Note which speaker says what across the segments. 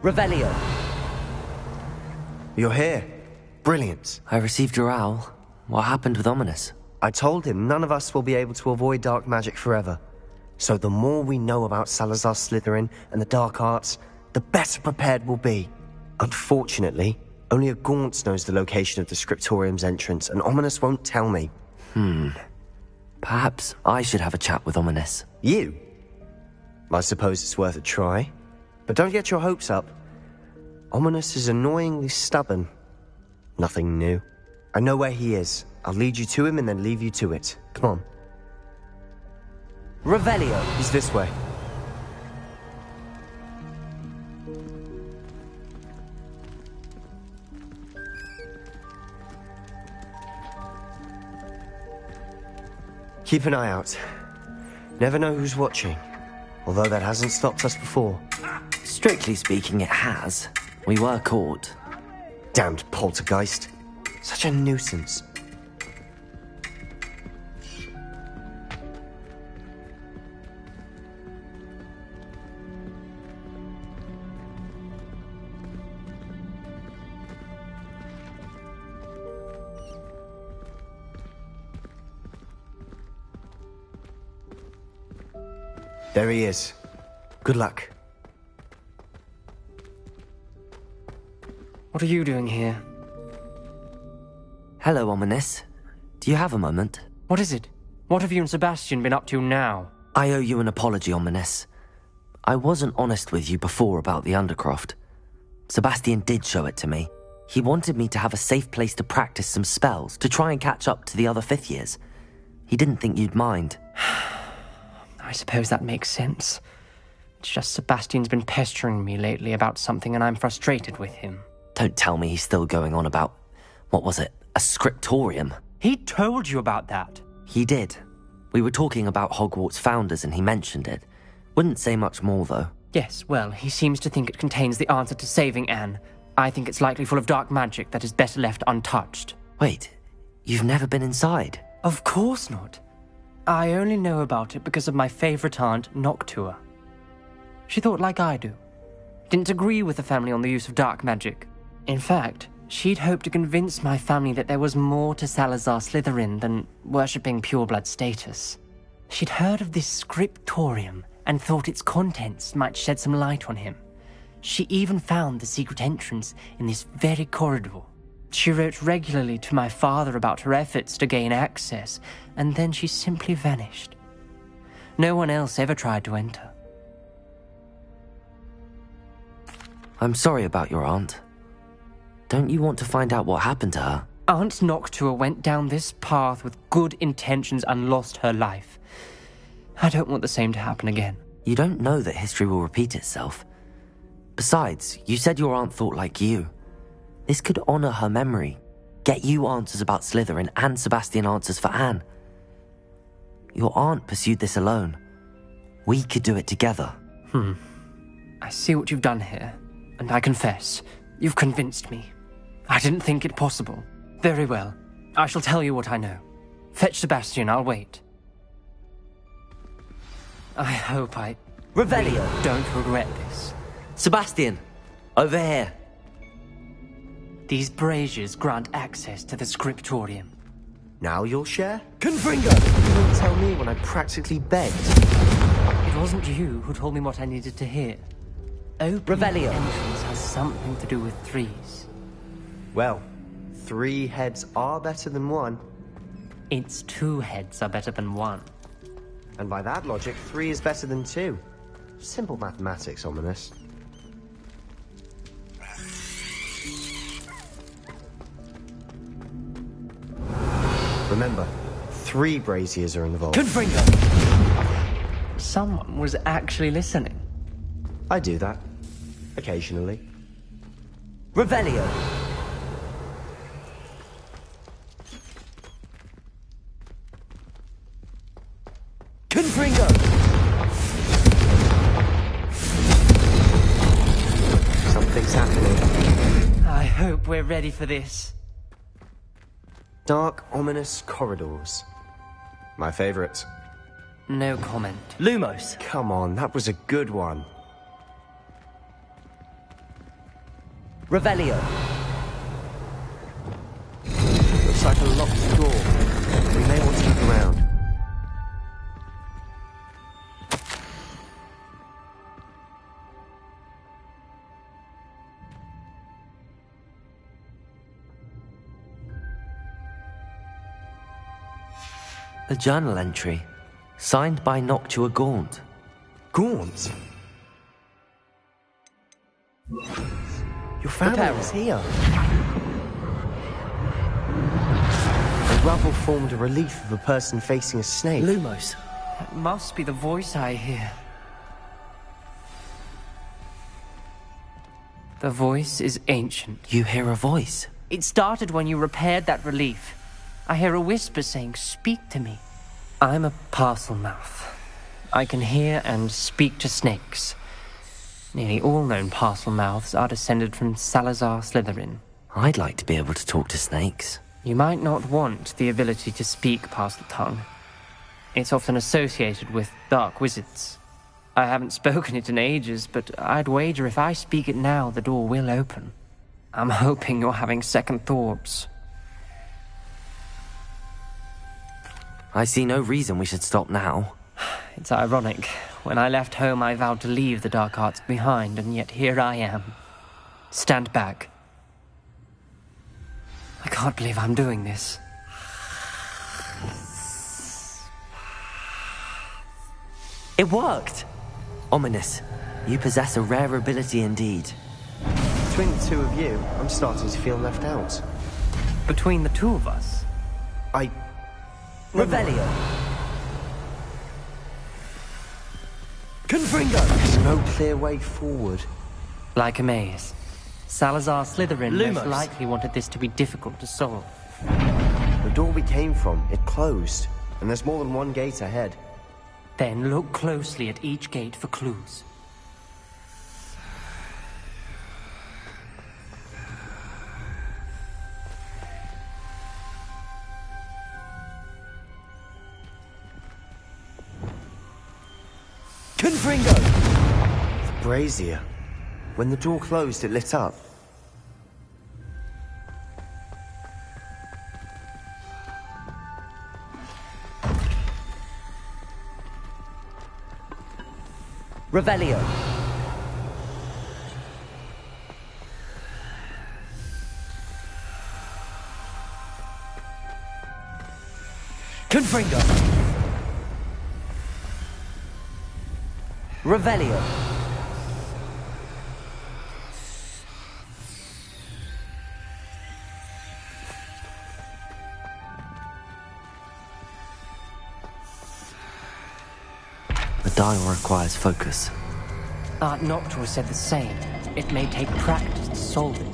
Speaker 1: Revelio.
Speaker 2: You're here. Brilliant.
Speaker 3: I received your owl. What happened with Ominous?
Speaker 2: I told him none of us will be able to avoid dark magic forever. So the more we know about Salazar Slytherin and the dark arts, the better prepared we'll be. Unfortunately, only a Gaunt knows the location of the Scriptorium's entrance, and Ominous won't tell me.
Speaker 3: Perhaps I should have a chat with Ominous.
Speaker 2: You? I suppose it's worth a try. But don't get your hopes up. Ominous is annoyingly stubborn. Nothing new. I know where he is. I'll lead you to him and then leave you to it. Come on.
Speaker 1: Revelio.
Speaker 2: He's this way. Keep an eye out. Never know who's watching. Although that hasn't stopped us before.
Speaker 3: Strictly speaking, it has. We were caught.
Speaker 2: Damned poltergeist. Such a nuisance. There he is. Good luck.
Speaker 4: What are you doing here?
Speaker 3: Hello, Ominous. Do you have a moment?
Speaker 4: What is it? What have you and Sebastian been up to now?
Speaker 3: I owe you an apology, Ominous. I wasn't honest with you before about the Undercroft. Sebastian did show it to me. He wanted me to have a safe place to practice some spells, to try and catch up to the other fifth years. He didn't think you'd mind.
Speaker 4: I suppose that makes sense. It's just Sebastian's been pestering me lately about something and I'm frustrated with him.
Speaker 3: Don't tell me he's still going on about, what was it, a scriptorium?
Speaker 4: He told you about that.
Speaker 3: He did. We were talking about Hogwarts founders and he mentioned it. Wouldn't say much more, though.
Speaker 4: Yes, well, he seems to think it contains the answer to saving Anne. I think it's likely full of dark magic that is better left untouched.
Speaker 3: Wait, you've never been inside?
Speaker 4: Of course not. I only know about it because of my favourite aunt, Noctua. She thought like I do. Didn't agree with the family on the use of dark magic. In fact, she'd hoped to convince my family that there was more to Salazar Slytherin than worshipping pureblood status. She'd heard of this scriptorium and thought its contents might shed some light on him. She even found the secret entrance in this very corridor. She wrote regularly to my father about her efforts to gain access, and then she simply vanished. No one else ever tried to enter.
Speaker 3: I'm sorry about your aunt. Don't you want to find out what happened to her?
Speaker 4: Aunt Noctua went down this path with good intentions and lost her life. I don't want the same to happen again.
Speaker 3: You don't know that history will repeat itself. Besides, you said your aunt thought like you. This could honor her memory, get you answers about Slytherin and Sebastian answers for Anne. Your aunt pursued this alone. We could do it together.
Speaker 4: I see what you've done here, and I confess, you've convinced me. I didn't think it possible. Very well, I shall tell you what I know. Fetch Sebastian, I'll wait. I hope I
Speaker 1: Revelio.
Speaker 4: don't regret this.
Speaker 3: Sebastian, over here.
Speaker 4: These braziers grant access to the scriptorium.
Speaker 2: Now you'll share?
Speaker 1: Confringo.
Speaker 2: You didn't tell me when I practically begged.
Speaker 4: It wasn't you who told me what I needed to hear. Opening
Speaker 1: Revelio.
Speaker 4: the entrance has something to do with threes.
Speaker 2: Well, 3 heads are better than 1.
Speaker 4: Its 2 heads are better than 1.
Speaker 2: And by that logic, 3 is better than 2. Simple mathematics, Ominous. Remember, 3 braziers are involved.
Speaker 1: Confringo.
Speaker 4: Someone was actually listening.
Speaker 2: I do that. Occasionally.
Speaker 1: Revelio. Confringo.
Speaker 2: Something's happening.
Speaker 4: I hope we're ready for this.
Speaker 2: Dark, ominous corridors. My favorite.
Speaker 4: No comment.
Speaker 1: Lumos.
Speaker 2: Come on, that was a good one.
Speaker 1: Revelio.
Speaker 2: Looks like a locked door. We may want to look around.
Speaker 3: A journal entry, signed by Noctua Gaunt.
Speaker 2: Gaunt? Your family is here. The rubble formed a relief of a person facing a snake.
Speaker 4: Lumos. That must be the voice I hear. The voice is ancient.
Speaker 3: You hear a voice?
Speaker 4: It started when you repaired that relief. I hear a whisper saying, "Speak to me." I'm a parcel mouth. I can hear and speak to snakes. Nearly all known parcel mouths are descended from Salazar Slytherin.
Speaker 3: I'd like to be able to talk to snakes.
Speaker 4: You might not want the ability to speak parcel tongue. It's often associated with dark wizards. I haven't spoken it in ages, but I'd wager if I speak it now, the door will open. I'm hoping you're having second thoughts.
Speaker 3: I see no reason we should stop now.
Speaker 4: It's ironic. When I left home, I vowed to leave the dark arts behind, and yet here I am. Stand back. I can't believe I'm doing this.
Speaker 3: It worked! Ominous. You possess a rare ability indeed.
Speaker 2: Between the two of you, I'm starting to feel left out.
Speaker 4: Between the two of us?
Speaker 1: Revelio. Confringo.
Speaker 2: There's no clear way forward.
Speaker 4: Like a maze. Salazar Slytherin
Speaker 1: Lumos.
Speaker 4: most likely wanted this to be difficult to solve.
Speaker 2: The door we came from, it closed. And there's more than one gate ahead.
Speaker 4: Then look closely at each gate for clues.
Speaker 1: Confringo.
Speaker 2: The brazier. When the door closed, it lit up.
Speaker 1: Revelio. Confringo. Revelio.
Speaker 3: The dial requires focus.
Speaker 4: Art Noctua said the same. It may take practice to solve it.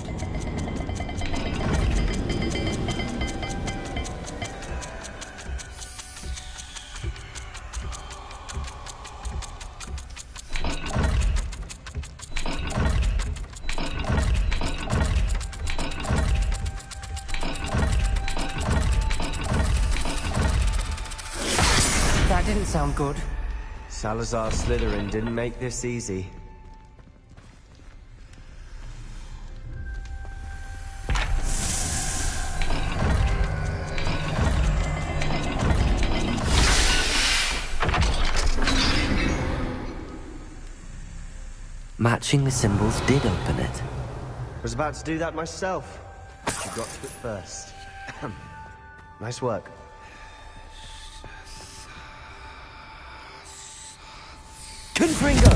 Speaker 4: That didn't sound good.
Speaker 2: Salazar Slytherin didn't make this easy.
Speaker 3: Matching the symbols did open it.
Speaker 2: Was about to do that myself. But you got to it first. Nice work.
Speaker 1: Confringo.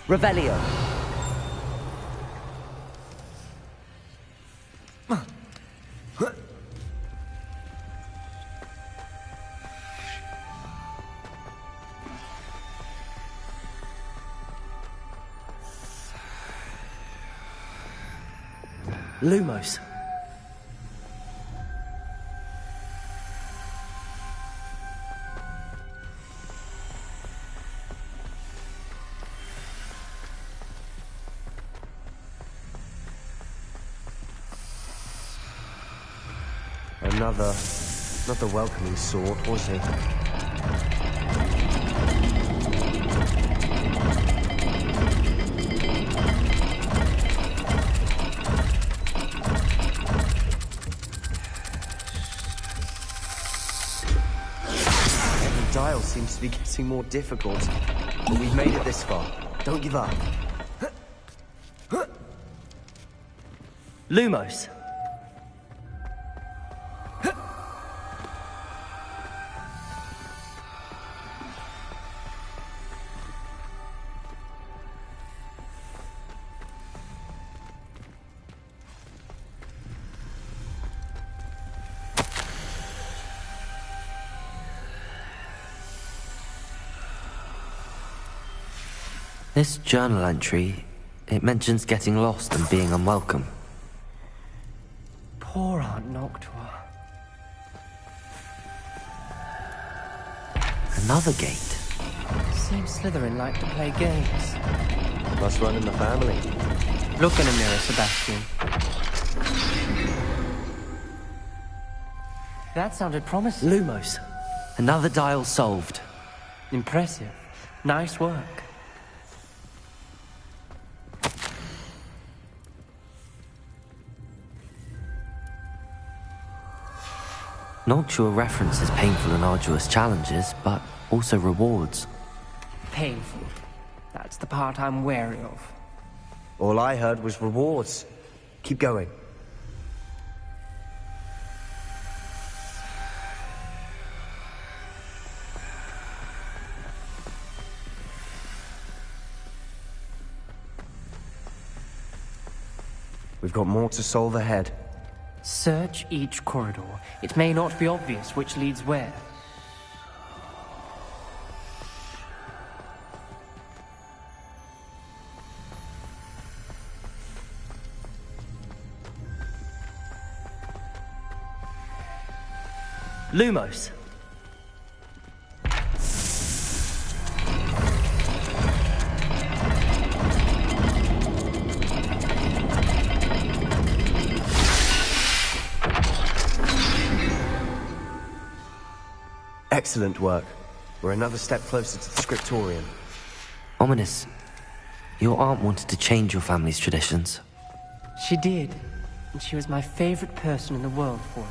Speaker 1: Revelio.
Speaker 4: Lumos.
Speaker 2: Not the welcoming sort, was he? Every dial seems to be getting more difficult. But we've made it this far. Don't give up.
Speaker 4: Lumos.
Speaker 3: This journal entry, it mentions getting lost and being unwelcome.
Speaker 4: Poor Aunt Noctua.
Speaker 3: Another gate.
Speaker 4: Seems Slytherin like to play games.
Speaker 2: Must run in the family.
Speaker 4: Look in a mirror, Sebastian. That sounded promising.
Speaker 3: Lumos. Another dial solved.
Speaker 4: Impressive. Nice work.
Speaker 3: Noctua references painful and arduous challenges, but also rewards.
Speaker 4: Painful. That's the part I'm wary of.
Speaker 2: All I heard was rewards. Keep going. We've got more to solve ahead.
Speaker 4: Search each corridor. It may not be obvious which leads where.
Speaker 3: Lumos.
Speaker 2: Excellent work. We're another step closer to the scriptorium.
Speaker 3: Ominous. Your aunt wanted to change your family's traditions.
Speaker 4: She did. And she was my favorite person in the world for it.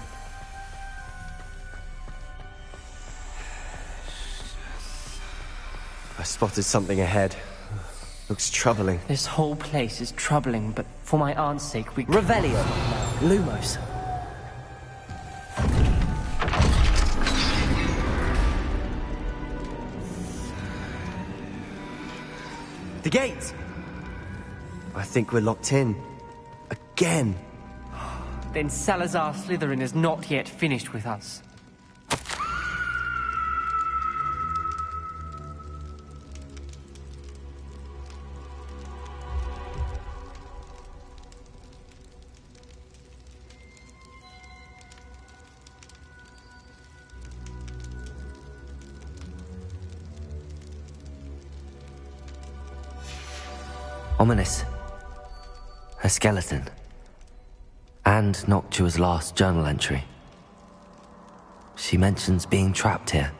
Speaker 2: I spotted something ahead. Looks troubling.
Speaker 4: This whole place is troubling, but for my aunt's sake, we...
Speaker 1: Revelio.
Speaker 3: Lumos.
Speaker 2: The gate! I think we're locked in. Again.
Speaker 4: Then Salazar Slytherin is not yet finished with us.
Speaker 3: Ominous. Her skeleton. And Noctua's last journal entry. She mentions being trapped here,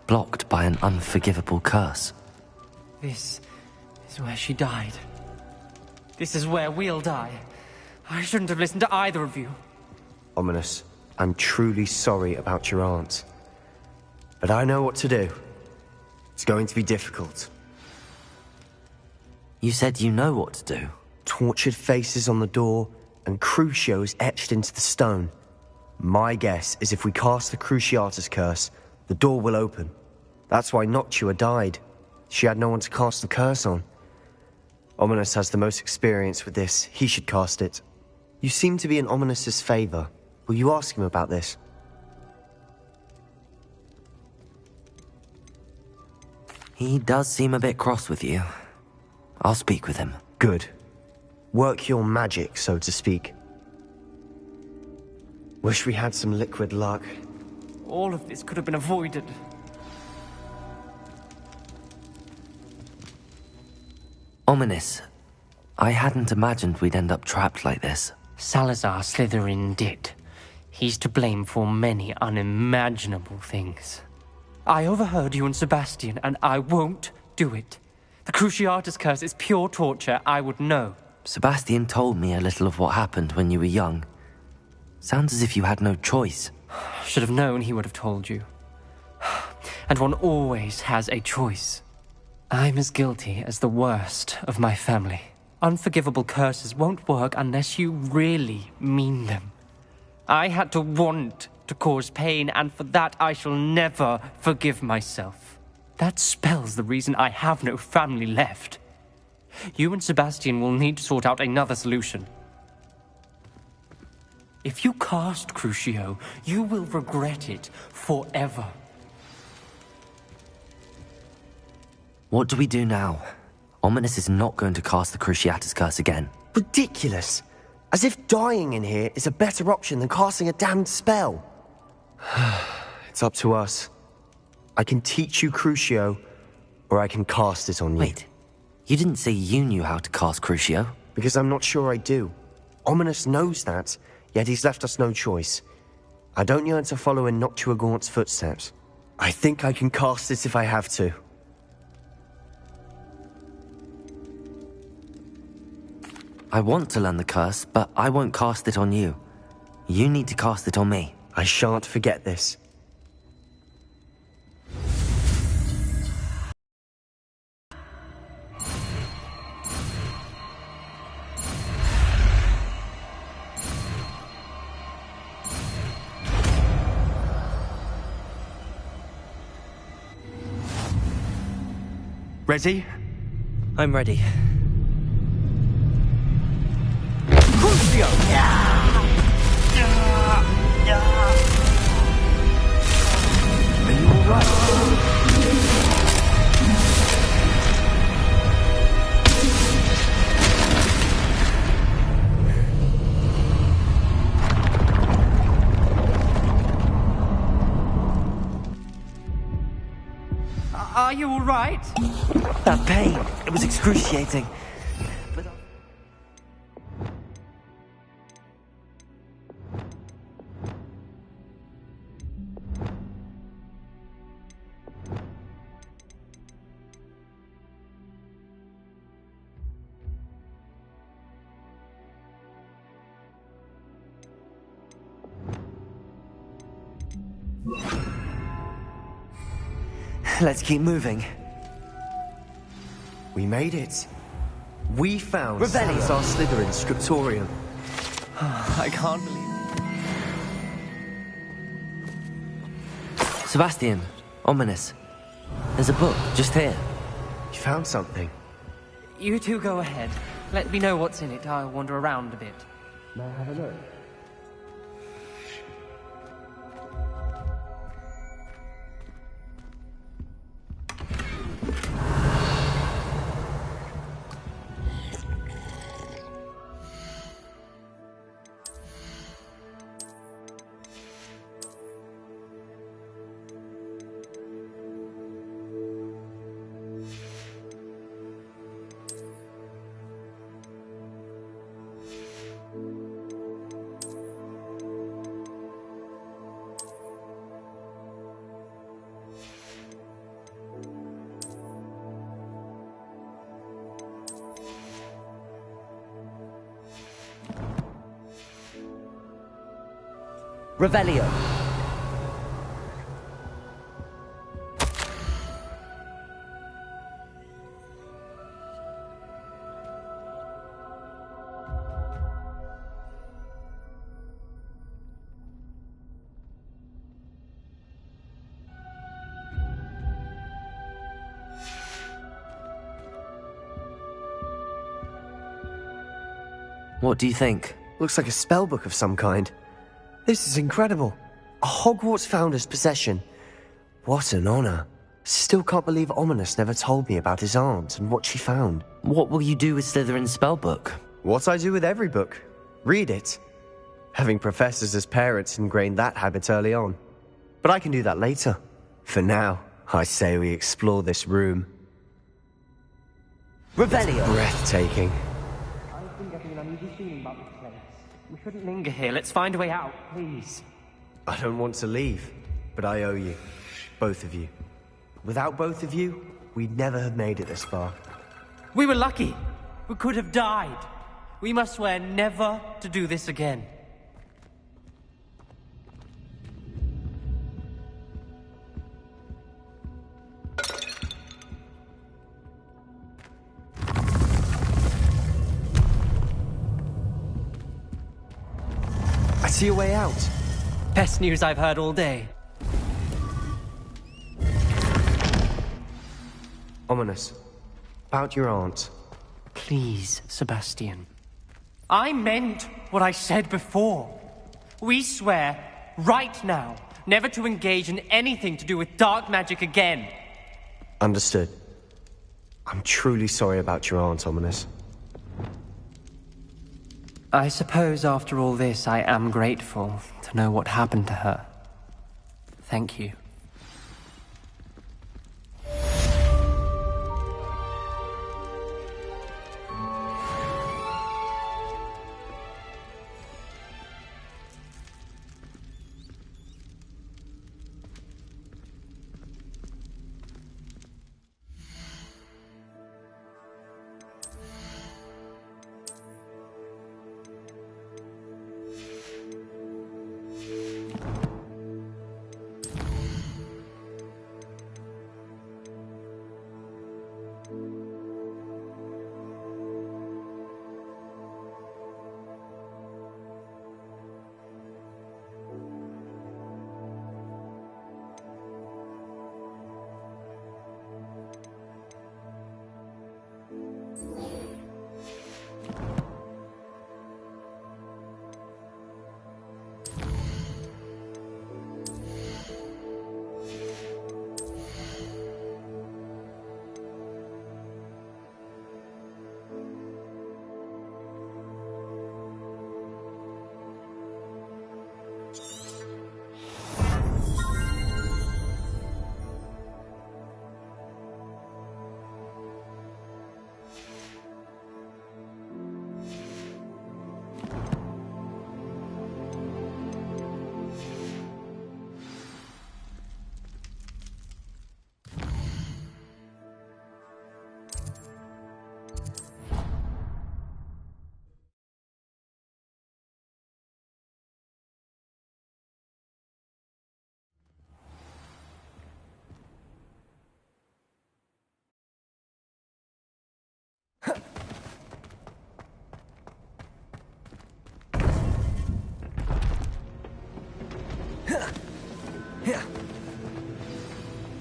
Speaker 3: blocked by an unforgivable curse.
Speaker 4: This is where she died. This is where we'll die. I shouldn't have listened to either of you.
Speaker 2: Ominous, I'm truly sorry about your aunt. But I know what to do. It's going to be difficult.
Speaker 3: You said you know what to do.
Speaker 2: Tortured faces on the door, and Crucios etched into the stone. My guess is if we cast the Cruciatus curse, the door will open. That's why Noctua died. She had no one to cast the curse on. Ominous has the most experience with this. He should cast it. You seem to be in Ominous's favor. Will you ask him about this?
Speaker 3: He does seem a bit cross with you. I'll speak with him.
Speaker 2: Good. Work your magic, so to speak. Wish we had some liquid luck.
Speaker 4: All of this could have been avoided.
Speaker 3: Ominous. I hadn't imagined we'd end up trapped like this.
Speaker 4: Salazar Slytherin did. He's to blame for many unimaginable things. I overheard you and Sebastian, and I won't do it. The Cruciatus curse is pure torture, I would know.
Speaker 3: Sebastian told me a little of what happened when you were young. Sounds as if you had no choice.
Speaker 4: Should have known he would have told you. And one always has a choice. I'm as guilty as the worst of my family. Unforgivable curses won't work unless you really mean them. I had to want to cause pain, and for that I shall never forgive myself. That spells the reason I have no family left. You and Sebastian will need to sort out another solution. If you cast Crucio, you will regret it forever.
Speaker 3: What do we do now? Ominous is not going to cast the Cruciatus curse again.
Speaker 2: Ridiculous. As if dying in here is a better option than casting a damned spell. It's up to us. I can teach you Crucio, or I can cast it on you.
Speaker 3: Wait, you didn't say you knew how to cast Crucio?
Speaker 2: Because I'm not sure I do. Ominous knows that, yet he's left us no choice. I don't yearn to follow in Noctua Gaunt's footsteps. I think I can cast it if I have to.
Speaker 3: I want to learn the curse, but I won't cast it on you. You need to cast it on me.
Speaker 2: I shan't forget this. Ready?
Speaker 3: I'm ready.
Speaker 2: Crucio! Are you alright?
Speaker 4: Are you alright?
Speaker 3: That pain, it was excruciating. But let's keep moving.
Speaker 2: We made it. We found
Speaker 3: Revelio.
Speaker 2: Salazar Slytherin's scriptorium.
Speaker 4: I can't believe it.
Speaker 3: Sebastian, Ominous. There's a book just here.
Speaker 2: You found something.
Speaker 4: You two go ahead. Let me know what's in it. I'll wander around a bit.
Speaker 2: May I have a look?
Speaker 1: Revelio.
Speaker 3: What do you think?
Speaker 2: Looks like a spellbook of some kind. This is incredible. A Hogwarts founder's possession. What an honor. Still can't believe Ominous never told me about his aunt and what she found.
Speaker 3: What will you do with Slytherin's spellbook?
Speaker 2: What I do with every book. Read it. Having professors as parents ingrained that habit early on. But I can do that later. For now, I say we explore this room.
Speaker 1: Revelio.
Speaker 2: Breathtaking.
Speaker 4: I've been getting an uneasy feeling about this place. We shouldn't linger here. Let's find a way out, please.
Speaker 2: I don't want to leave, but I owe you. Both of you. Without both of you, we'd never have made it this far.
Speaker 4: We were lucky. We could have died. We must swear never to do this again.
Speaker 2: I see a way out.
Speaker 4: Best news I've heard all day.
Speaker 2: Ominous. About your aunt.
Speaker 4: Please, Sebastian. I meant what I said before. We swear, right now, never to engage in anything to do with dark magic again.
Speaker 2: Understood. I'm truly sorry about your aunt, Ominous.
Speaker 4: I suppose after all this, I am grateful to know what happened to her. Thank you.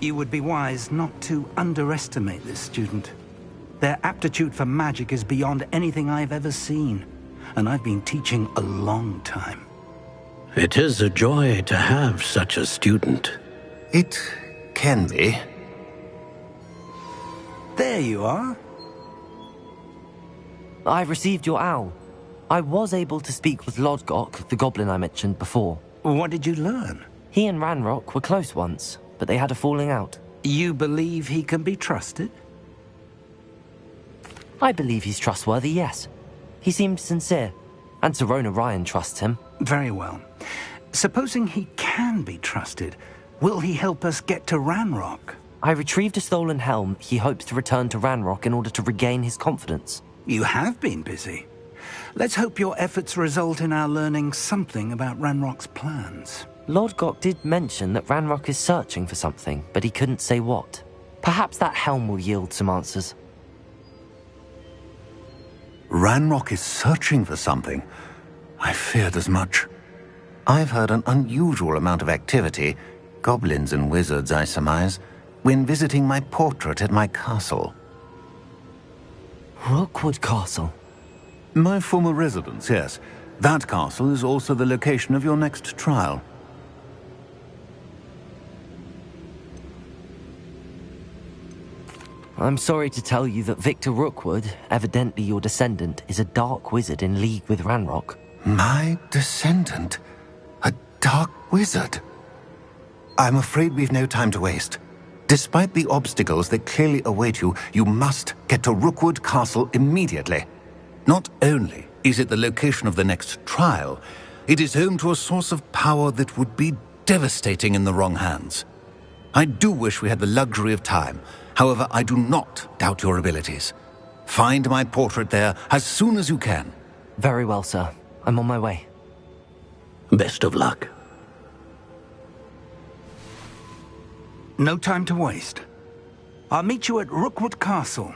Speaker 5: You would be wise not to underestimate this student. Their aptitude for magic is beyond anything I've ever seen, and I've been teaching a long time.
Speaker 6: It is a joy to have such a student.
Speaker 7: It can be.
Speaker 5: There you are.
Speaker 3: I received your owl. I was able to speak with Lodgok, the goblin I mentioned before.
Speaker 5: What did you learn?
Speaker 3: He and Ranrock were close once, but they had a falling out.
Speaker 5: You believe he can be trusted?
Speaker 3: I believe he's trustworthy, yes. He seemed sincere, and Serona Ryan trusts him.
Speaker 5: Very well. Supposing he can be trusted, will he help us get to Ranrock?
Speaker 3: I retrieved a stolen helm he hopes to return to Ranrock in order to regain his confidence.
Speaker 5: You have been busy. Let's hope your efforts result in our learning something about Ranrock's plans.
Speaker 3: Lodgok did mention that Ranrock is searching for something, but he couldn't say what. Perhaps that helm will yield some answers.
Speaker 7: Ranrock is searching for something. I feared as much. I've heard an unusual amount of activity, goblins and wizards, I surmise, when visiting my portrait at my castle.
Speaker 3: Rookwood Castle?
Speaker 7: My former residence, yes. That castle is also the location of your next trial.
Speaker 3: I'm sorry to tell you that Victor Rookwood, evidently your descendant, is a dark wizard in league with Ranrock.
Speaker 7: My descendant? A dark wizard? I'm afraid we've no time to waste. Despite the obstacles that clearly await you, you must get to Rookwood Castle immediately. Not only is it the location of the next trial, It is home to a source of power that would be devastating in the wrong hands. I do wish we had the luxury of time. However, I do not doubt your abilities. Find my portrait there as soon as you can.
Speaker 3: Very well, sir. I'm on my way.
Speaker 6: Best of luck.
Speaker 5: No time to waste. I'll meet you at Rookwood Castle.